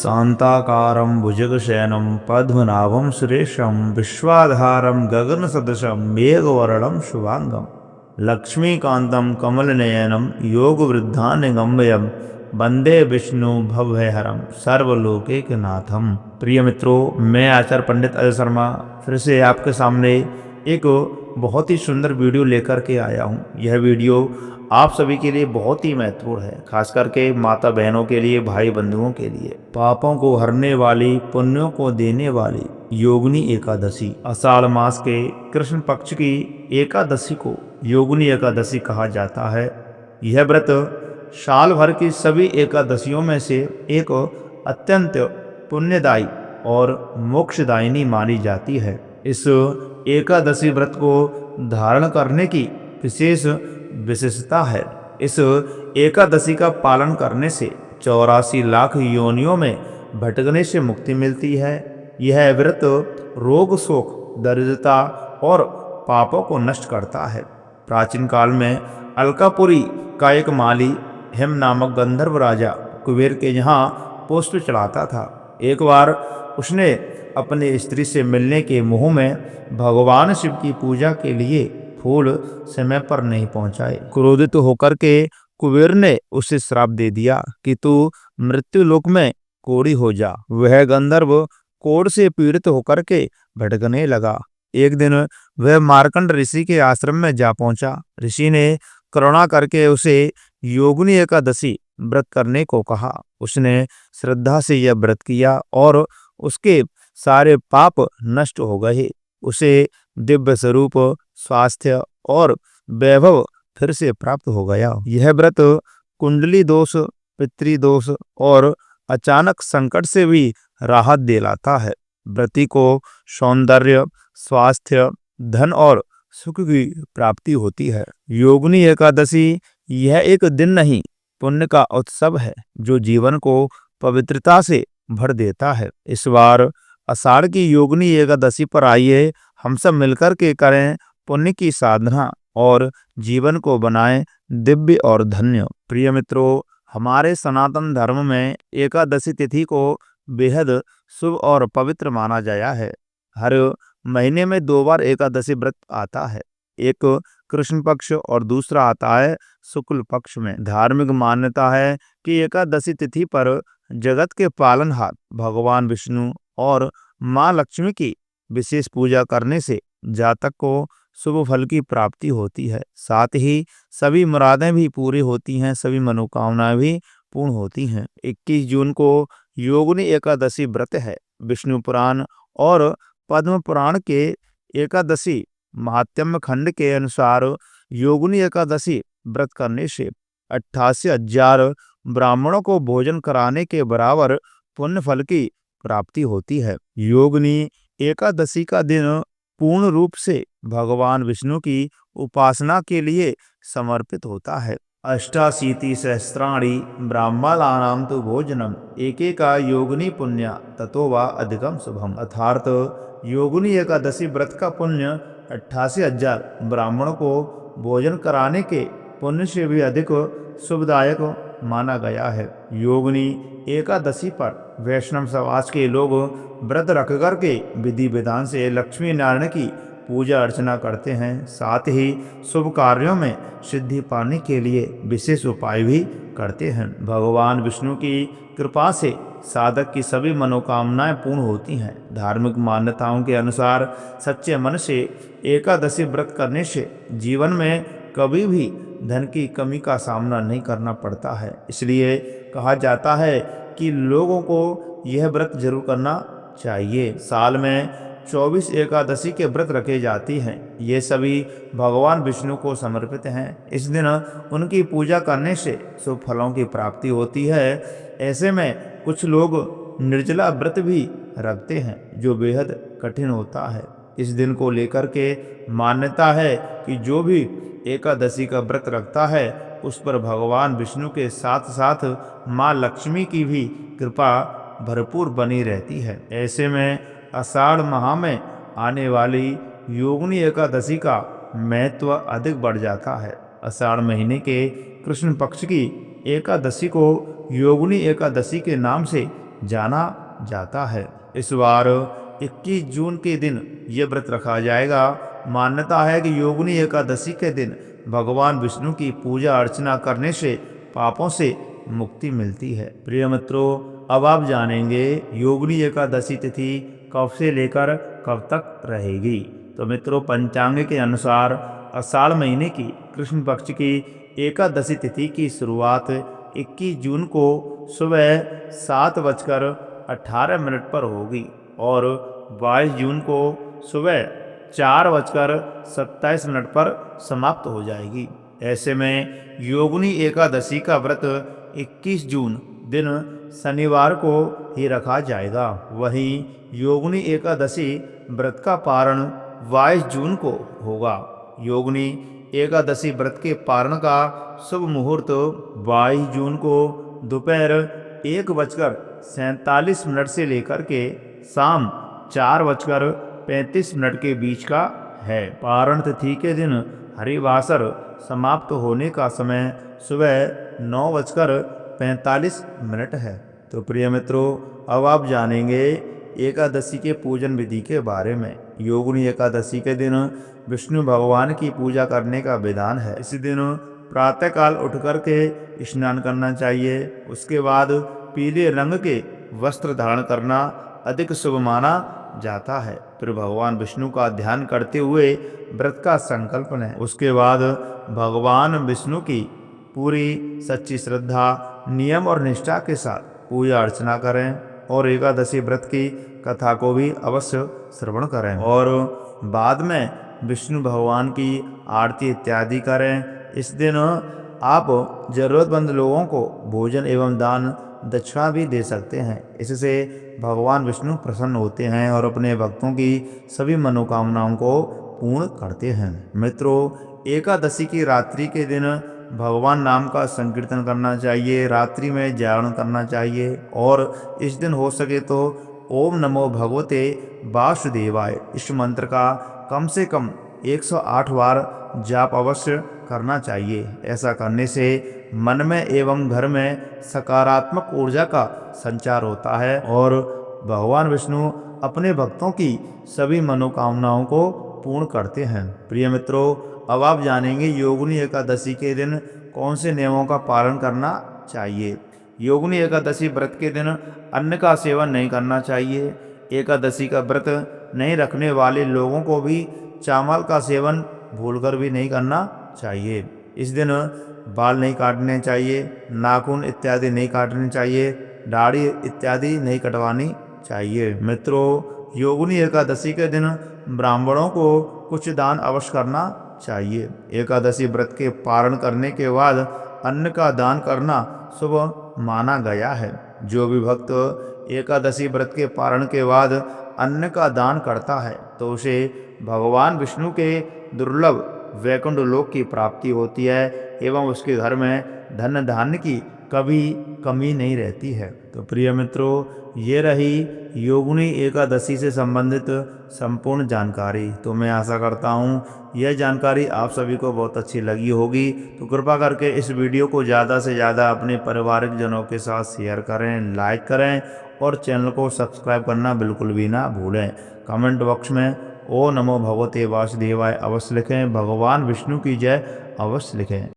शांताकारं भुजगशयनं पद्मनाभं सुरेशं विश्वाधारं गगनसदृशं मेघवर्णं शुभांगं लक्ष्मीकान्तं कमलनयनं योगवृद्धान्यगम्यं वंदे विष्णु भवभयहरं सर्वलोकैकनाथम। प्रिय मित्रों, मैं आचार्य पंडित अजय शर्मा फिर से आपके सामने एक बहुत ही सुंदर वीडियो लेकर के आया हूँ। यह वीडियो आप सभी के लिए बहुत ही महत्वपूर्ण है, खास करके माता बहनों के लिए, भाई बंधुओं के लिए। पापों को हरने वाली, पुण्यों को देने वाली योगिनी एकादशी, आषाढ़ मास के कृष्ण पक्ष की एकादशी को योगिनी एकादशी कहा जाता है। यह व्रत साल भर की सभी एकादशियों में से एक अत्यंत पुण्यदायी और मोक्षदायिनी मानी जाती है। इस एकादशी व्रत को धारण करने की विशेष विशेषता है। इस एकादशी का पालन करने से 84 लाख योनियों में भटकने से मुक्ति मिलती है। यह व्रत रोग, शोक, दरिद्रता और पापों को नष्ट करता है। प्राचीन काल में अलकापुरी का एक माली हेम नामक गंधर्व राजा कुबेर के यहाँ पुष्प चढ़ाता था। एक बार उसने अपनी स्त्री से मिलने के मोह में भगवान शिव की पूजा के लिए फूल समय पर नहीं पहुंचाए। क्रोधित होकर के कुबेर ने उसे श्राप दे दिया कि तू मृत्यु लोक में कोढ़ी हो जा। वह गंधर्व कोढ़ से पीड़ित होकर के भटकने लगा। एक दिन वह मार्कंड ऋषि के आश्रम में जा पहुंचा। ऋषि ने करुणा करके उसे योगिनी एकादशी व्रत करने को कहा। उसने श्रद्धा से यह व्रत किया और उसके सारे पाप नष्ट हो गए। उसे दिव्य स्वरूप, स्वास्थ्य और वैभव फिर से प्राप्त हो गया। यह व्रत कुंडली दोष, पितृदोष और अचानक संकट से भी राहत दिलाता है। व्रती को सौंदर्य, स्वास्थ्य, धन और सुख की प्राप्ति होती है। योगिनी एकादशी यह एक दिन नहीं, पुण्य का उत्सव है जो जीवन को पवित्रता से भर देता है। इस बार आषाढ़ की योगिनी एकादशी पर आइए हम सब मिलकर के करें पुण्य की साधना और जीवन को बनाएं दिव्य और धन्य। प्रिय मित्रों, हमारे सनातन धर्म में एकादशी तिथि को बेहद शुभ और पवित्र माना गया है। हर महीने में 2 बार एकादशी व्रत आता है। एक कृष्ण पक्ष और दूसरा आता है शुक्ल पक्ष में। धार्मिक मान्यता है कि एकादशी तिथि पर जगत के पालनहार भगवान विष्णु और मां लक्ष्मी की विशेष पूजा करने से जातक को शुभ फल की प्राप्ति होती है। साथ ही सभी मुरादें भी पूरी होती हैं, सभी मनोकामनाएं भी पूर्ण होती हैं। 21 जून को योगिनी एकादशी व्रत है। विष्णु पुराण और पद्म पुराण के एकादशी महात्म्य खंड के अनुसार योगिनी एकादशी व्रत करने से 88,000 ब्राह्मणों को भोजन कराने के बराबर पुण्य फल की प्राप्ति होती है। योगिनी एकादशी का दिन पूर्ण रूप से भगवान विष्णु की उपासना के लिए समर्पित होता है। 88 सहस्राणि ब्राह्मणानां तु भोजनम एकेका योगिनी पुण्य ततो वा अधिकम शुभम। अर्थात योगिनी एकादशी व्रत का पुण्य 88,000 ब्राह्मणों को भोजन कराने के पुण्य से भी अधिक शुभदायक माना गया है। योगिनी एकादशी पर वैष्णव समाज के लोग व्रत रख करके विधि विधान से लक्ष्मी नारायण की पूजा अर्चना करते हैं। साथ ही शुभ कार्यों में सिद्धि पाने के लिए विशेष उपाय भी करते हैं। भगवान विष्णु की कृपा से साधक की सभी मनोकामनाएं पूर्ण होती हैं। धार्मिक मान्यताओं के अनुसार सच्चे मन से एकादशी व्रत करने से जीवन में कभी भी धन की कमी का सामना नहीं करना पड़ता है। इसलिए कहा जाता है कि लोगों को यह व्रत जरूर करना चाहिए। साल में 24 एकादशी के व्रत रखे जाती हैं। ये सभी भगवान विष्णु को समर्पित हैं। इस दिन उनकी पूजा करने से शुभ फलों की प्राप्ति होती है। ऐसे में कुछ लोग निर्जला व्रत भी रखते हैं जो बेहद कठिन होता है। इस दिन को लेकर के मान्यता है कि जो भी एकादशी का व्रत रखता है उस पर भगवान विष्णु के साथ साथ माँ लक्ष्मी की भी कृपा भरपूर बनी रहती है। ऐसे में आषाढ़ माह में आने वाली योगिनी एकादशी का महत्व अधिक बढ़ जाता है। आषाढ़ महीने के कृष्ण पक्ष की एकादशी को योगिनी एकादशी के नाम से जाना जाता है। इस बार 21 जून के दिन यह व्रत रखा जाएगा। मान्यता है कि योगिनी एकादशी के दिन भगवान विष्णु की पूजा अर्चना करने से पापों से मुक्ति मिलती है। प्रिय मित्रों, अब आप जानेंगे योगिनी एकादशी तिथि कब से लेकर कब तक रहेगी। तो मित्रों, पंचांग के अनुसार आषाढ़ महीने की कृष्ण पक्ष की एकादशी तिथि की शुरुआत 21 जून को सुबह 7:18 पर होगी और 22 जून को सुबह 4:27 पर समाप्त हो जाएगी। ऐसे में योगिनी एकादशी का व्रत 21 जून दिन शनिवार को ही रखा जाएगा। वहीं योगिनी एकादशी व्रत का पारण 22 जून को होगा। योगिनी एकादशी व्रत के पारण का शुभ मुहूर्त 22 जून को दोपहर 1:47 से लेकर के शाम 4:35 के बीच का है। पारण तिथि के दिन हरिवासर समाप्त होने का समय सुबह 9:45 है। तो प्रिय मित्रों, अब आप जानेंगे एकादशी के पूजन विधि के बारे में। योगिनी एकादशी के दिन विष्णु भगवान की पूजा करने का विधान है। इस दिन प्रातःकाल उठ करके स्नान करना चाहिए। उसके बाद पीले रंग के वस्त्र धारण करना अधिक शुभ माना जाता है। फिर भगवान विष्णु का ध्यान करते हुए व्रत का संकल्प लें। उसके बाद भगवान विष्णु की पूरी सच्ची श्रद्धा, नियम और निष्ठा के साथ पूजा अर्चना करें और एकादशी व्रत की कथा को भी अवश्य श्रवण करें और बाद में विष्णु भगवान की आरती इत्यादि करें। इस दिन आप जरूरतमंद लोगों को भोजन एवं दान दक्षिणा भी दे सकते हैं। इससे भगवान विष्णु प्रसन्न होते हैं और अपने भक्तों की सभी मनोकामनाओं को पूर्ण करते हैं। मित्रों, एकादशी की रात्रि के दिन भगवान नाम का संकीर्तन करना चाहिए, रात्रि में जागरण करना चाहिए और इस दिन हो सके तो ओम नमो भगवते वासुदेवाय इस मंत्र का कम से कम 108 बार जाप अवश्य करना चाहिए। ऐसा करने से मन में एवं घर में सकारात्मक ऊर्जा का संचार होता है और भगवान विष्णु अपने भक्तों की सभी मनोकामनाओं को पूर्ण करते हैं। प्रिय मित्रों, अब आप जानेंगे योगिनी एकादशी के दिन कौन से नियमों का पालन करना चाहिए। योगिनी एकादशी व्रत के दिन अन्न का सेवन नहीं करना चाहिए। एकादशी का व्रत नहीं रखने वाले लोगों को भी चावल का सेवन भूलकर भी नहीं करना चाहिए। इस दिन बाल नहीं काटने चाहिए, नाखून इत्यादि नहीं काटने चाहिए, दाढ़ी इत्यादि नहीं कटवानी चाहिए। मित्रों, योगिनी एकादशी के दिन ब्राह्मणों को कुछ दान अवश्य करना चाहिए। एकादशी व्रत के पारण करने के बाद अन्न का दान करना शुभ माना गया है। जो भी भक्त एकादशी व्रत के पारण के बाद अन्न का दान करता है तो उसे भगवान विष्णु के दुर्लभ वैकुंठ लोक की प्राप्ति होती है एवं उसके घर में धन धान्य की कभी कमी नहीं रहती है। तो प्रिय मित्रों, ये रही योगिनी एकादशी से संबंधित संपूर्ण जानकारी। तो मैं आशा करता हूँ यह जानकारी आप सभी को बहुत अच्छी लगी होगी। तो कृपा करके इस वीडियो को ज़्यादा से ज़्यादा अपने पारिवारिक जनों के साथ शेयर करें, लाइक करें और चैनल को सब्सक्राइब करना बिल्कुल भी ना भूलें। कमेंट बॉक्स में ओ नमो भगवते वासुदेवाय अवश्य लिखें, भगवान विष्णु की जय अवश्य लिखें।